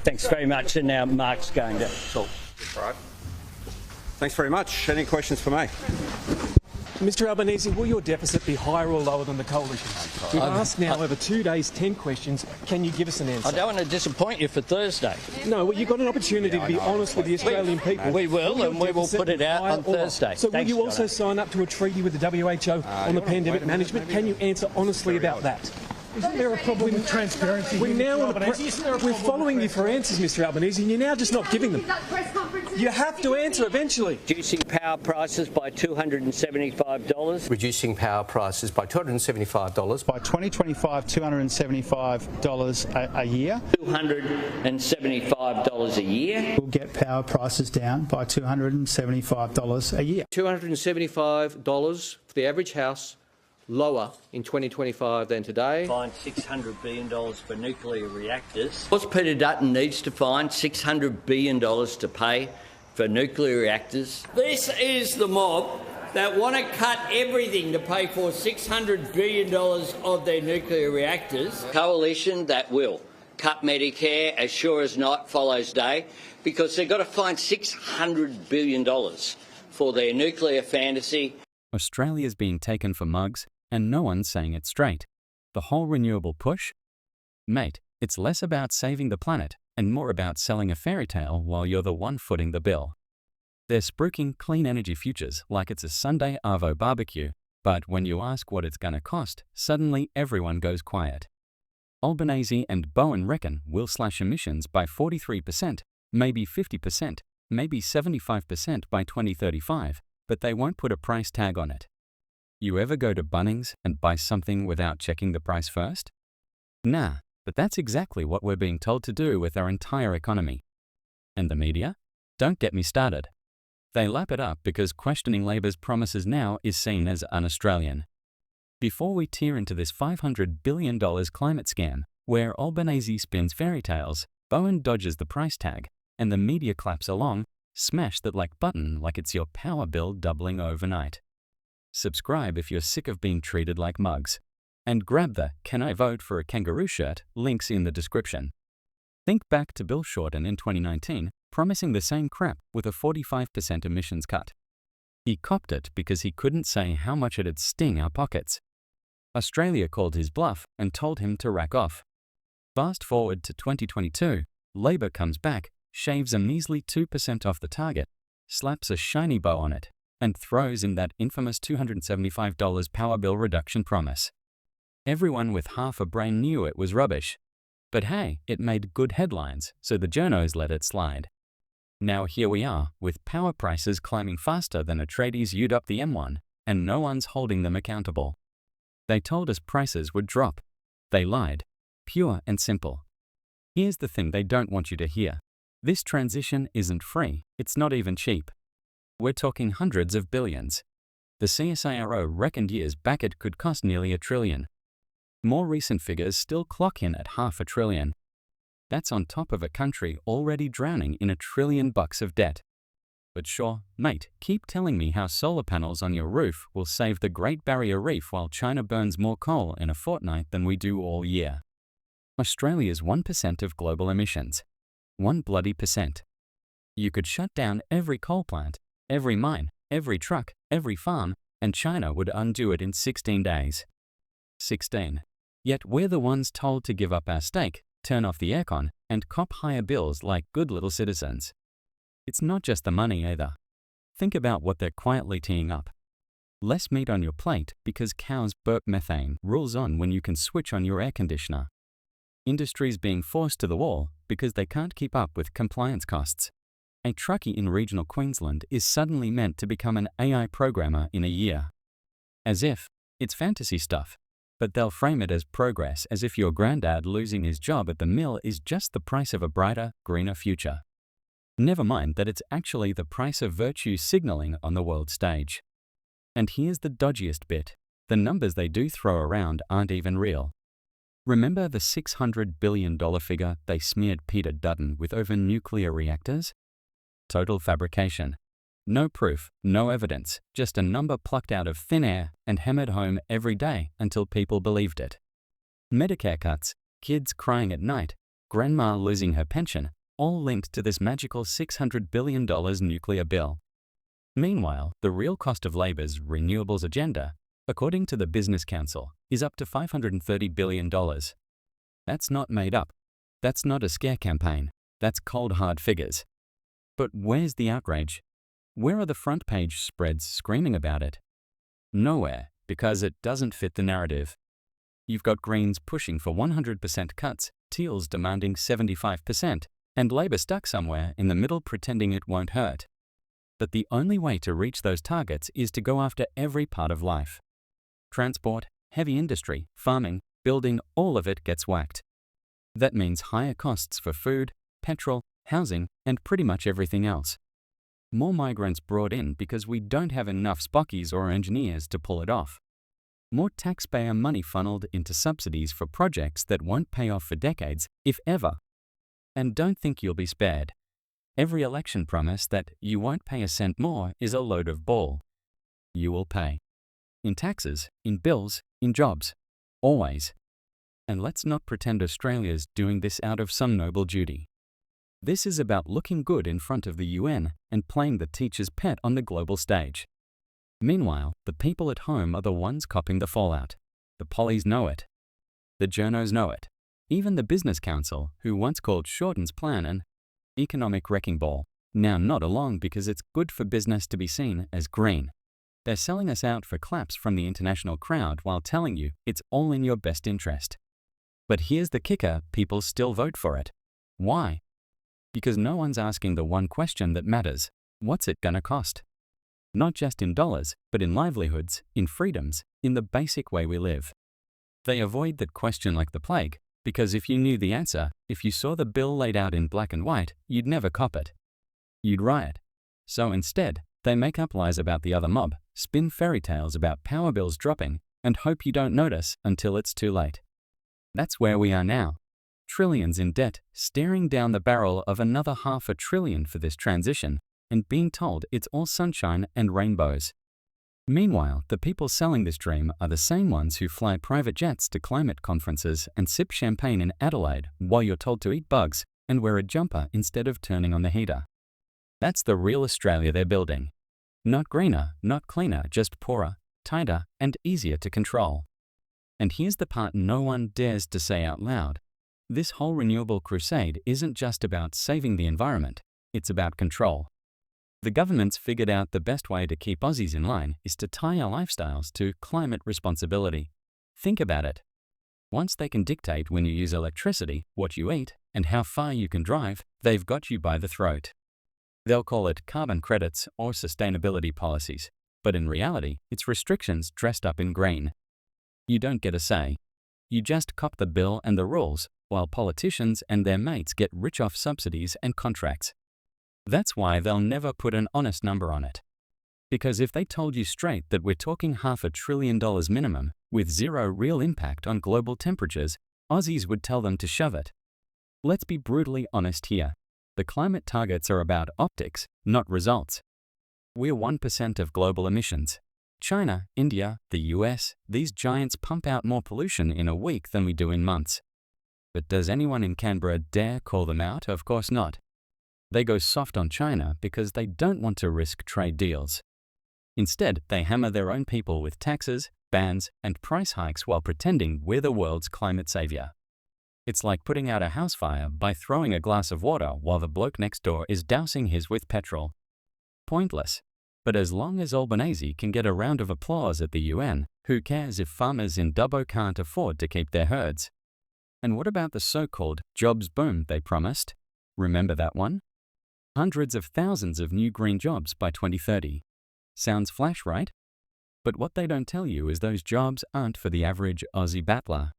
Thanks very much. And now Mark's going to talk. Right. Thanks very much. Any questions for me? Mr Albanese, will your deficit be higher or lower than the coalition? We've asked now over 2 days, 10 questions. Can you give us an answer? I don't want to disappoint you for Thursday. No, well, you've got an opportunity to be honest with the Australian people. We will, and we will put it out on Thursday. So will you also sign up to a treaty with the WHO on the pandemic management? Can you answer honestly about that? Isn't there a problem with transparency? We're following you for answers, Mr Albanese, and you're now just not giving them. You have to answer eventually. Reducing power prices by $275. Reducing power prices by $275. By 2025, $275 a year. $275 a year. We'll get power prices down by $275 a year. $275 for the average house, lower in 2025 than today. Find $600 billion for nuclear reactors. Of course, Peter Dutton needs to find $600 billion to pay for nuclear reactors. This is the mob that want to cut everything to pay for $600 billion of their nuclear reactors. Coalition that will cut Medicare as sure as night follows day, because they've got to find $600 billion for their nuclear fantasy. Australia's being taken for mugs, and no one's saying it straight. The whole renewable push? Mate, it's less about saving the planet and more about selling a fairy tale while you're the one footing the bill. They're spruiking clean energy futures like it's a Sunday Arvo barbecue, but when you ask what it's gonna cost, suddenly everyone goes quiet. Albanese and Bowen reckon we'll slash emissions by 43%, maybe 50%, maybe 75% by 2035, but they won't put a price tag on it. You ever go to Bunnings and buy something without checking the price first? Nah, but that's exactly what we're being told to do with our entire economy. And the media? Don't get me started. They lap it up because questioning Labor's promises now is seen as un-Australian. Before we tear into this $500 billion climate scam, where Albanese spins fairy tales, Bowen dodges the price tag, and the media claps along, smash that like button like it's your power bill doubling overnight. Subscribe if you're sick of being treated like mugs. And grab the Can I Vote for a Kangaroo shirt links in the description. Think back to Bill Shorten in 2019, promising the same crap with a 45% emissions cut. He copped it because he couldn't say how much it'd sting our pockets. Australia called his bluff and told him to rack off. Fast forward to 2022, Labor comes back, shaves a measly 2% off the target, slaps a shiny bow on it, and throws in that infamous $275 power bill reduction promise. Everyone with half a brain knew it was rubbish. But hey, it made good headlines, so the journos let it slide. Now here we are, with power prices climbing faster than a tradies used up the M1, and no one's holding them accountable. They told us prices would drop. They lied. Pure and simple. Here's the thing they don't want you to hear. This transition isn't free, it's not even cheap. We're talking hundreds of billions. The CSIRO reckoned years back it could cost nearly $1 trillion. More recent figures still clock in at $500 billion. That's on top of a country already drowning in $1 trillion of debt. But sure, mate, keep telling me how solar panels on your roof will save the Great Barrier Reef while China burns more coal in a fortnight than we do all year. Australia's 1% of global emissions. 1 bloody %. You could shut down every coal plant, every mine, every truck, every farm, and China would undo it in 16 days. 16. Yet we're the ones told to give up our steak, turn off the aircon, and cop higher bills like good little citizens. It's not just the money either. Think about what they're quietly teeing up. Less meat on your plate because cows burp methane rules on when you can switch on your air conditioner. Industries being forced to the wall because they can't keep up with compliance costs. A truckie in regional Queensland is suddenly meant to become an AI programmer in a year. As if it's fantasy stuff, but they'll frame it as progress, as if your granddad losing his job at the mill is just the price of a brighter, greener future. Never mind that it's actually the price of virtue signaling on the world stage. And here's the dodgiest bit. The numbers they do throw around aren't even real. Remember the $600 billion figure they smeared Peter Dutton with over nuclear reactors? Total fabrication. No proof, no evidence, just a number plucked out of thin air and hammered home every day until people believed it. Medicare cuts, kids crying at night, grandma losing her pension, all linked to this magical $600 billion nuclear bill. Meanwhile, the real cost of Labor's renewables agenda, according to the Business Council, is up to $530 billion. That's not made up. That's not a scare campaign. That's cold hard figures. But where's the outrage? Where are the front page spreads screaming about it? Nowhere, because it doesn't fit the narrative. You've got Greens pushing for 100% cuts, Teals demanding 75%, and Labor stuck somewhere in the middle pretending it won't hurt. But the only way to reach those targets is to go after every part of life. Transport, heavy industry, farming, building, all of it gets whacked. That means higher costs for food, petrol, housing, and pretty much everything else. More migrants brought in because we don't have enough spockies or engineers to pull it off. More taxpayer money funneled into subsidies for projects that won't pay off for decades, if ever. And don't think you'll be spared. Every election promise that you won't pay a cent more is a load of bull. You will pay. In taxes, in bills, in jobs. Always. And let's not pretend Australia's doing this out of some noble duty. This is about looking good in front of the UN and playing the teacher's pet on the global stage. Meanwhile, the people at home are the ones copping the fallout. The pollies know it. The journos know it. Even the Business Council, who once called Shorten's plan an economic wrecking ball, now nod along because it's good for business to be seen as green. They're selling us out for claps from the international crowd while telling you it's all in your best interest. But here's the kicker, people still vote for it. Why? Because no one's asking the one question that matters. What's it gonna cost? Not just in dollars, but in livelihoods, in freedoms, in the basic way we live. They avoid that question like the plague, because if you knew the answer, if you saw the bill laid out in black and white, you'd never cop it. You'd riot. So instead, they make up lies about the other mob, spin fairy tales about power bills dropping, and hope you don't notice until it's too late. That's where we are now. Trillions in debt, staring down the barrel of another $500 billion for this transition, and being told it's all sunshine and rainbows. Meanwhile, the people selling this dream are the same ones who fly private jets to climate conferences and sip champagne in Adelaide while you're told to eat bugs and wear a jumper instead of turning on the heater. That's the real Australia they're building. Not greener, not cleaner, just poorer, tighter, and easier to control. And here's the part no one dares to say out loud. This whole renewable crusade isn't just about saving the environment, it's about control. The government's figured out the best way to keep Aussies in line is to tie our lifestyles to climate responsibility. Think about it. Once they can dictate when you use electricity, what you eat, and how far you can drive, they've got you by the throat. They'll call it carbon credits or sustainability policies, but in reality, it's restrictions dressed up in green. You don't get a say. You just cop the bill and the rules, while politicians and their mates get rich off subsidies and contracts. That's why they'll never put an honest number on it. Because if they told you straight that we're talking $500 billion minimum, with zero real impact on global temperatures, Aussies would tell them to shove it. Let's be brutally honest here. The climate targets are about optics, not results. We're 1% of global emissions. China, India, the US, these giants pump out more pollution in a week than we do in months. But does anyone in Canberra dare call them out? Of course not. They go soft on China because they don't want to risk trade deals. Instead, they hammer their own people with taxes, bans, and price hikes while pretending we're the world's climate savior. It's like putting out a house fire by throwing a glass of water while the bloke next door is dousing his with petrol. Pointless. But as long as Albanese can get a round of applause at the UN, who cares if farmers in Dubbo can't afford to keep their herds? And what about the so-called jobs boom they promised? Remember that one? Hundreds of thousands of new green jobs by 2030. Sounds flash, right? But what they don't tell you is those jobs aren't for the average Aussie battler.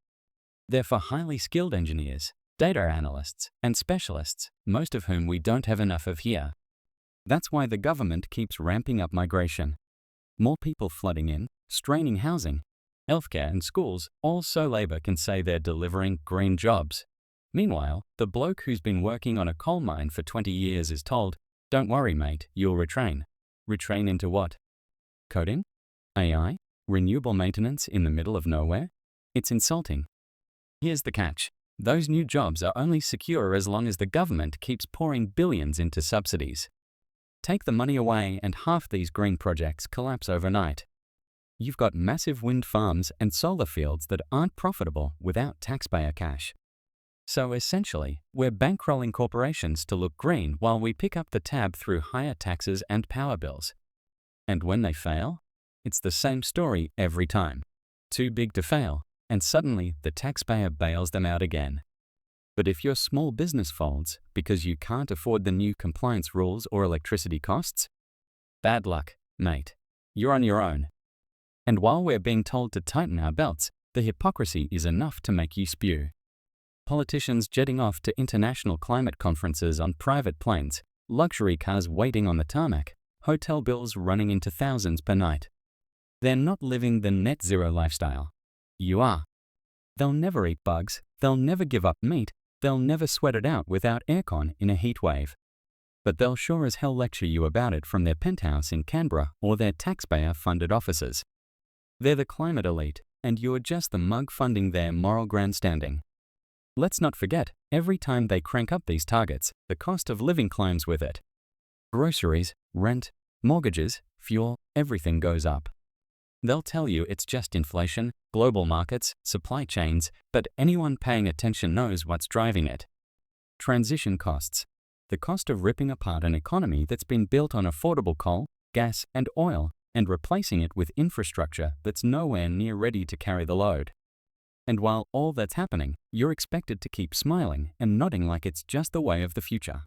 They're for highly skilled engineers, data analysts, and specialists, most of whom we don't have enough of here. That's why the government keeps ramping up migration. More people flooding in, straining housing, healthcare and schools, all so Labor can say they're delivering green jobs. Meanwhile, the bloke who's been working on a coal mine for 20 years is told, "Don't worry, mate, you'll retrain." Retrain into what? Coding? AI? Renewable maintenance in the middle of nowhere? It's insulting. Here's the catch. Those new jobs are only secure as long as the government keeps pouring billions into subsidies. Take the money away and half these green projects collapse overnight. You've got massive wind farms and solar fields that aren't profitable without taxpayer cash. So essentially, we're bankrolling corporations to look green while we pick up the tab through higher taxes and power bills. And when they fail, it's the same story every time. Too big to fail, and suddenly the taxpayer bails them out again. But if your small business folds because you can't afford the new compliance rules or electricity costs, bad luck, mate. You're on your own. And while we're being told to tighten our belts, the hypocrisy is enough to make you spew. Politicians jetting off to international climate conferences on private planes, luxury cars waiting on the tarmac, hotel bills running into thousands per night. They're not living the net zero lifestyle. You are. They'll never eat bugs, they'll never give up meat, they'll never sweat it out without aircon in a heat wave. But they'll sure as hell lecture you about it from their penthouse in Canberra or their taxpayer-funded offices. They're the climate elite, and you're just the mug funding their moral grandstanding. Let's not forget, every time they crank up these targets, the cost of living climbs with it. Groceries, rent, mortgages, fuel, everything goes up. They'll tell you it's just inflation, global markets, supply chains, but anyone paying attention knows what's driving it. Transition costs. The cost of ripping apart an economy that's been built on affordable coal, gas, and oil, and replacing it with infrastructure that's nowhere near ready to carry the load. And while all that's happening, you're expected to keep smiling and nodding like it's just the way of the future.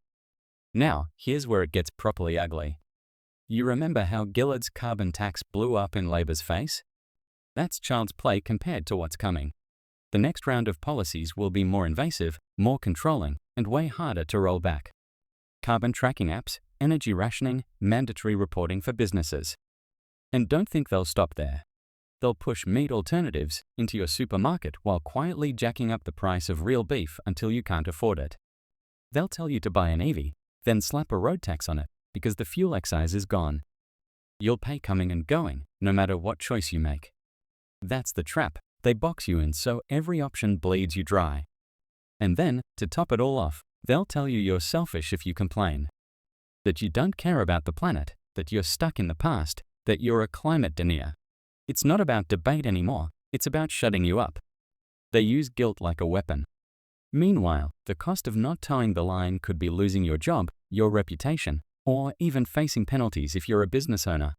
Now, here's where it gets properly ugly. You remember how Gillard's carbon tax blew up in Labor's face? That's child's play compared to what's coming. The next round of policies will be more invasive, more controlling, and way harder to roll back. Carbon tracking apps, energy rationing, mandatory reporting for businesses. And don't think they'll stop there. They'll push meat alternatives into your supermarket while quietly jacking up the price of real beef until you can't afford it. They'll tell you to buy an EV, then slap a road tax on it because the fuel excise is gone. You'll pay coming and going, no matter what choice you make. That's the trap they box you in so every option bleeds you dry. And then, to top it all off, they'll tell you you're selfish if you complain. That you don't care about the planet, that you're stuck in the past, that you're a climate denier. It's not about debate anymore, it's about shutting you up. They use guilt like a weapon. Meanwhile, the cost of not towing the line could be losing your job, your reputation, or even facing penalties if you're a business owner.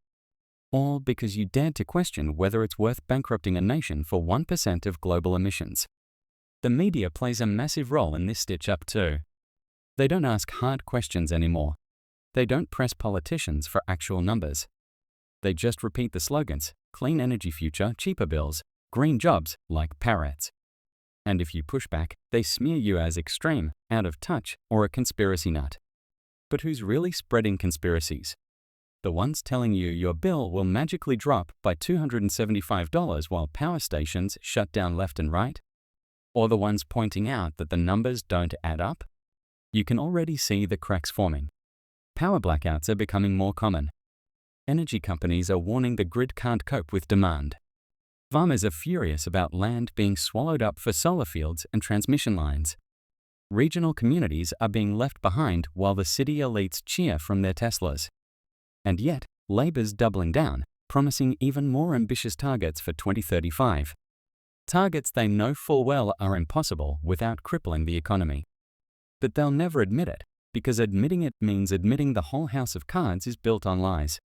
All because you dared to question whether it's worth bankrupting a nation for 1% of global emissions. The media plays a massive role in this stitch-up too. They don't ask hard questions anymore. They don't press politicians for actual numbers. They just repeat the slogans, clean energy future, cheaper bills, green jobs, like parrots. And if you push back, they smear you as extreme, out of touch, or a conspiracy nut. But who's really spreading conspiracies? The ones telling you your bill will magically drop by $275 while power stations shut down left and right? Or the ones pointing out that the numbers don't add up? You can already see the cracks forming. Power blackouts are becoming more common. Energy companies are warning the grid can't cope with demand. Farmers are furious about land being swallowed up for solar fields and transmission lines. Regional communities are being left behind while the city elites cheer from their Teslas. And yet, Labor's doubling down, promising even more ambitious targets for 2035. Targets they know full well are impossible without crippling the economy. But they'll never admit it, because admitting it means admitting the whole house of cards is built on lies.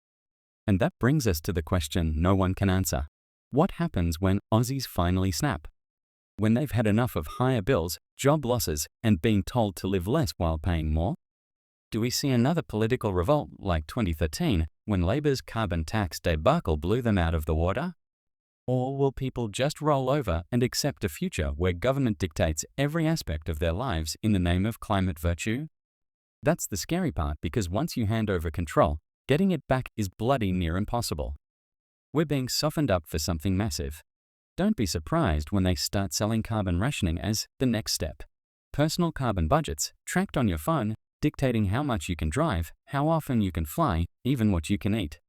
And that brings us to the question no one can answer. What happens when Aussies finally snap? When they've had enough of higher bills, job losses, and being told to live less while paying more? Do we see another political revolt like 2013, when Labor's carbon tax debacle blew them out of the water? Or will people just roll over and accept a future where government dictates every aspect of their lives in the name of climate virtue? That's the scary part, because once you hand over control, getting it back is bloody near impossible. We're being softened up for something massive. Don't be surprised when they start selling carbon rationing as the next step. Personal carbon budgets, tracked on your phone, dictating how much you can drive, how often you can fly, even what you can eat.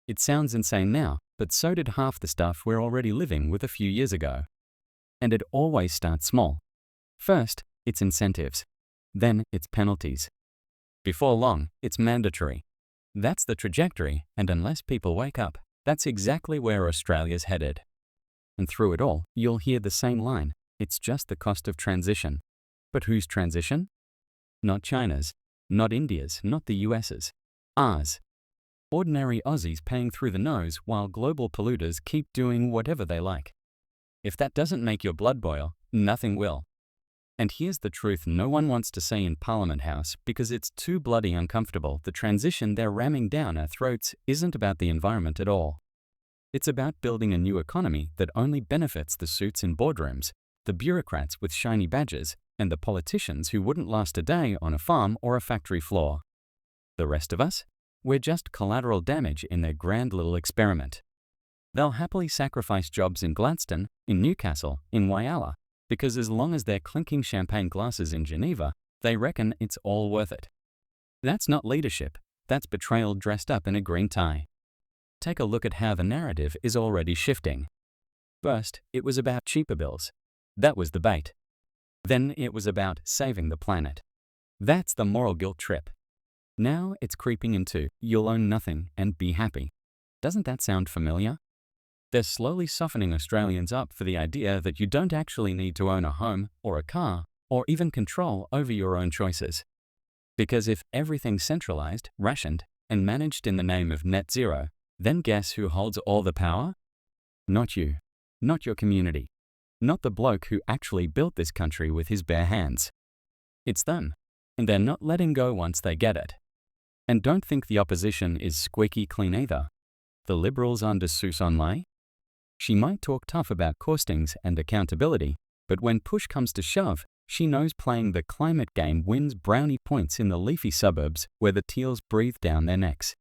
It sounds insane now, but so did half the stuff we're already living with a few years ago. And it always starts small. First, it's incentives. Then it's penalties. Before long, it's mandatory. That's the trajectory, and unless people wake up, that's exactly where Australia's headed. And through it all, you'll hear the same line: it's just the cost of transition. But whose transition? Not China's, not India's, not the US's. Ours. Ordinary Aussies paying through the nose while global polluters keep doing whatever they like. If that doesn't make your blood boil, nothing will. And here's the truth no one wants to say in Parliament House because it's too bloody uncomfortable. The transition they're ramming down our throats isn't about the environment at all. It's about building a new economy that only benefits the suits in boardrooms, the bureaucrats with shiny badges, and the politicians who wouldn't last a day on a farm or a factory floor. The rest of us? We're just collateral damage in their grand little experiment. They'll happily sacrifice jobs in Gladstone, in Newcastle, in Whyalla, because as long as they're clinking champagne glasses in Geneva, they reckon it's all worth it. That's not leadership, that's betrayal dressed up in a green tie. Take a look at how the narrative is already shifting. First, it was about cheaper bills. That was the bait. Then it was about saving the planet. That's the moral guilt trip. Now it's creeping into you'll own nothing and be happy. Doesn't that sound familiar? They're slowly softening Australians up for the idea that you don't actually need to own a home or a car or even control over your own choices. Because if everything's centralized, rationed, and managed in the name of net zero, then guess who holds all the power? Not you. Not your community. Not the bloke who actually built this country with his bare hands. It's them. And they're not letting go once they get it. And don't think the opposition is squeaky clean either. The Liberals under Susan Ley? She might talk tough about costings and accountability, but when push comes to shove, she knows playing the climate game wins brownie points in the leafy suburbs where the teals breathe down their necks.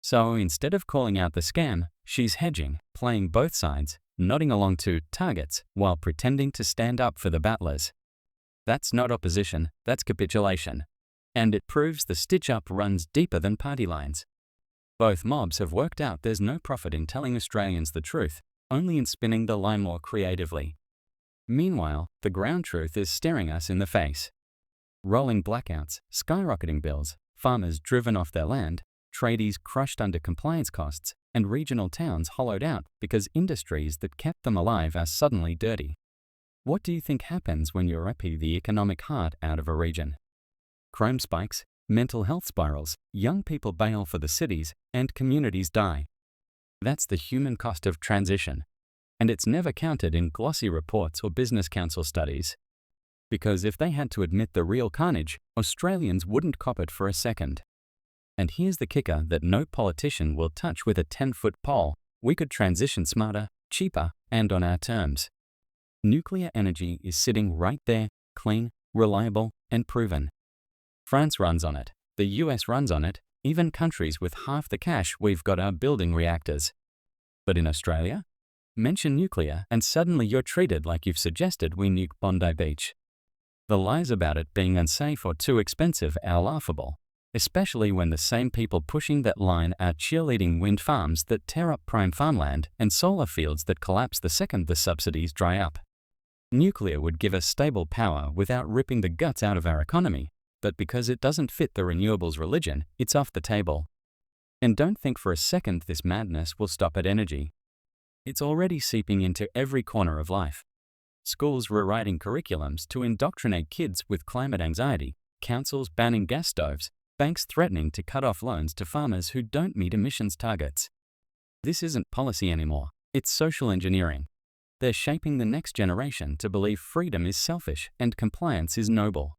So instead of calling out the scam, she's hedging, playing both sides, nodding along to targets while pretending to stand up for the battlers. That's not opposition, that's capitulation. And it proves the stitch-up runs deeper than party lines. Both mobs have worked out there's no profit in telling Australians the truth, only in spinning the lie more creatively. Meanwhile, the ground truth is staring us in the face. Rolling blackouts, skyrocketing bills, farmers driven off their land, tradies crushed under compliance costs, and regional towns hollowed out because industries that kept them alive are suddenly dirty. What do you think happens when you rip the economic heart out of a region? Crime spikes, mental health spirals, young people bail for the cities, and communities die. That's the human cost of transition. And it's never counted in glossy reports or business council studies. Because if they had to admit the real carnage, Australians wouldn't cop it for a second. And here's the kicker that no politician will touch with a 10-foot pole: we could transition smarter, cheaper, and on our terms. Nuclear energy is sitting right there, clean, reliable, and proven. France runs on it, the US runs on it, even countries with half the cash we've got are building reactors. But in Australia? Mention nuclear and suddenly you're treated like you've suggested we nuke Bondi Beach. The lies about it being unsafe or too expensive are laughable, especially when the same people pushing that line are cheerleading wind farms that tear up prime farmland and solar fields that collapse the second the subsidies dry up. Nuclear would give us stable power without ripping the guts out of our economy, but because it doesn't fit the renewables religion, it's off the table. And don't think for a second this madness will stop at energy. It's already seeping into every corner of life. Schools rewriting curriculums to indoctrinate kids with climate anxiety, councils banning gas stoves, banks threatening to cut off loans to farmers who don't meet emissions targets. This isn't policy anymore, it's social engineering. They're shaping the next generation to believe freedom is selfish and compliance is noble.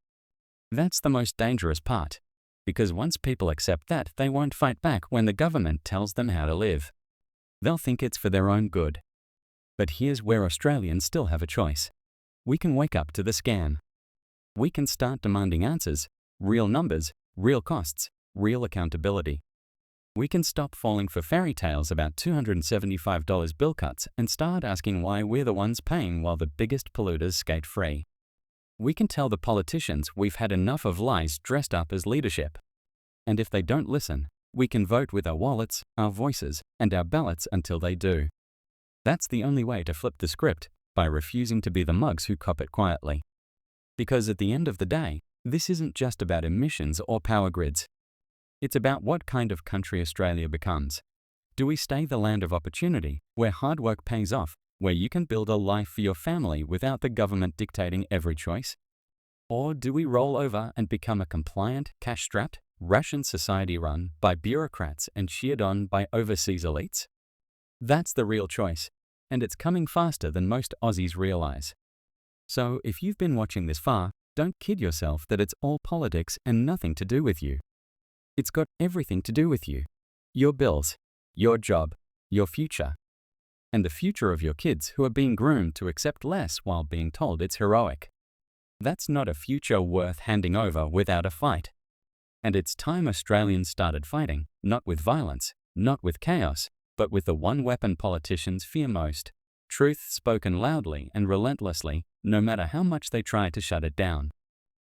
That's the most dangerous part, because once people accept that, they won't fight back when the government tells them how to live. They'll think it's for their own good. But here's where Australians still have a choice. We can wake up to the scam. We can start demanding answers, real numbers, real costs, real accountability. We can stop falling for fairy tales about $275 bill cuts and start asking why we're the ones paying while the biggest polluters skate free. We can tell the politicians we've had enough of lies dressed up as leadership. And if they don't listen, we can vote with our wallets, our voices, and our ballots until they do. That's the only way to flip the script, by refusing to be the mugs who cop it quietly. Because at the end of the day, this isn't just about emissions or power grids. It's about what kind of country Australia becomes. Do we stay the land of opportunity, where hard work pays off, where you can build a life for your family without the government dictating every choice? Or do we roll over and become a compliant, cash-strapped, ration society run by bureaucrats and cheered on by overseas elites? That's the real choice, and it's coming faster than most Aussies realize. So if you've been watching this far, don't kid yourself that it's all politics and nothing to do with you. It's got everything to do with you. Your bills, your job, your future, and the future of your kids who are being groomed to accept less while being told it's heroic. That's not a future worth handing over without a fight. And it's time Australians started fighting, not with violence, not with chaos, but with the one weapon politicians fear most: truth spoken loudly and relentlessly, no matter how much they try to shut it down.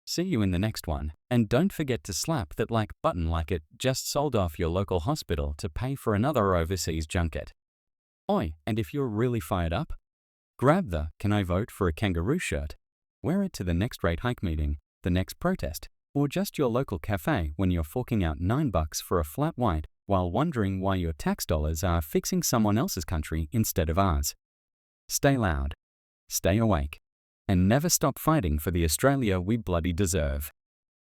See you in the next one, and don't forget to slap that like button like it just sold off your local hospital to pay for another overseas junket. Oi, and if you're really fired up, grab the "Can I vote for a kangaroo" shirt. Wear it to the next rate hike meeting, the next protest, or just your local cafe when you're forking out $9 for a flat white while wondering why your tax dollars are fixing someone else's country instead of ours. Stay loud, stay awake, and never stop fighting for the Australia we bloody deserve.